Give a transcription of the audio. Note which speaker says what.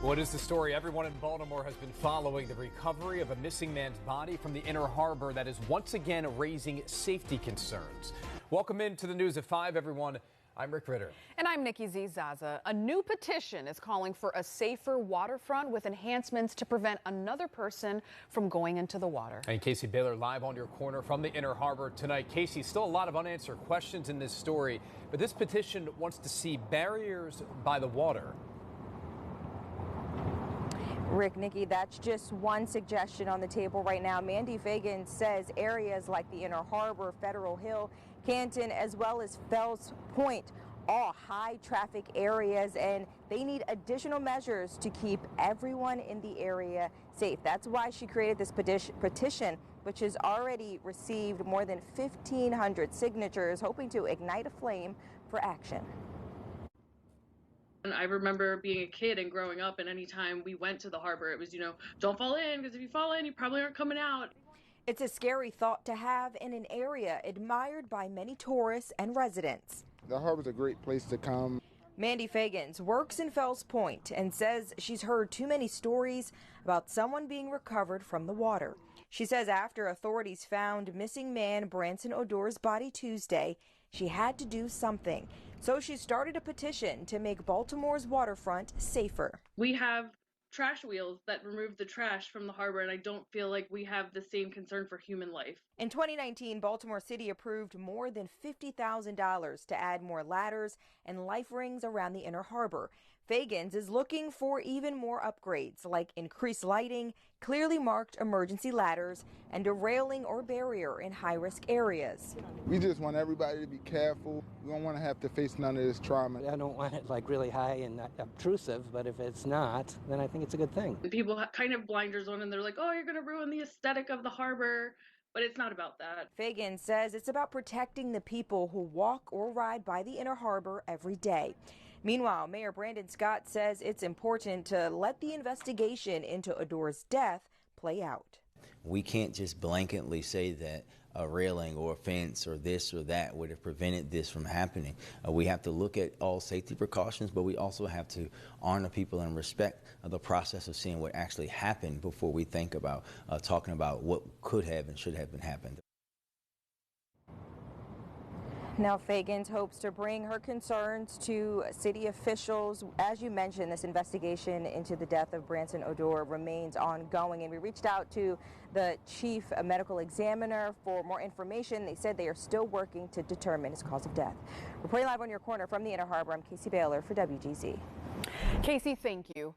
Speaker 1: What is the story? Everyone in Baltimore has been following the recovery of a missing man's body from the Inner Harbor that is once again raising safety concerns. Welcome into the News at 5, everyone. I'm Rick Ritter.
Speaker 2: And I'm Nikki Zaza. A new petition is calling for a safer waterfront with enhancements to prevent another person from going into the water.
Speaker 1: And Casey Baylor live on your corner from the Inner Harbor tonight. Casey, still a lot of unanswered questions in this story, but this petition wants to see barriers by the water.
Speaker 3: Rick, Nikki, that's just one suggestion on the table right now. Mandy Fagan says areas like the Inner Harbor, Federal Hill, Canton, as well as Fells Point, all high traffic areas, and they need additional measures to keep everyone in the area safe. That's why she created this petition, which has already received more than 1,500 signatures, hoping to ignite a flame for action.
Speaker 4: I remember being a kid and growing up, and anytime we went to the harbor, it was, don't fall in, because if you fall in, you probably aren't coming out.
Speaker 3: It's a scary thought to have in an area admired by many tourists and residents.
Speaker 5: The harbor's a great place to come.
Speaker 3: Mandy Fagans works in Fells Point and says she's heard too many stories about someone being recovered from the water. She says after authorities found missing man Branson Odor's body Tuesday, she had to do something. So she started a petition to make Baltimore's waterfront safer.
Speaker 4: We have trash wheels that remove the trash from the harbor, and I don't feel like we have the same concern for human life.
Speaker 3: In 2019, Baltimore City approved more than $50,000 to add more ladders and life rings around the Inner Harbor. Fagans is looking for even more upgrades, like increased lighting, clearly marked emergency ladders, and a railing or barrier in high-risk areas.
Speaker 5: We just want everybody to be careful. We don't want to have to face none of this trauma.
Speaker 6: I don't want it like really high and obtrusive, but if it's not, then I think it's a good thing.
Speaker 4: People kind of blinders on, and they're like, oh, you're going to ruin the aesthetic of the harbor. But it's not about that.
Speaker 3: Fagan says it's about protecting the people who walk or ride by the Inner Harbor every day. Meanwhile, Mayor Brandon Scott says it's important to let the investigation into Odor's death play out.
Speaker 7: We can't just blanketly say that a railing or a fence or this or that would have prevented this from happening. We have to look at all safety precautions, but we also have to honor people and respect the process of seeing what actually happened before we think about talking about what could have and should have been happened.
Speaker 3: Now, Fagans hopes to bring her concerns to city officials. As you mentioned, this investigation into the death of Branson Odor remains ongoing, and we reached out to the chief medical examiner for more information. They said they are still working to determine his cause of death. Reporting live on your corner from the Inner Harbor, I'm Casey Baylor for WGZ.
Speaker 2: Casey, thank you.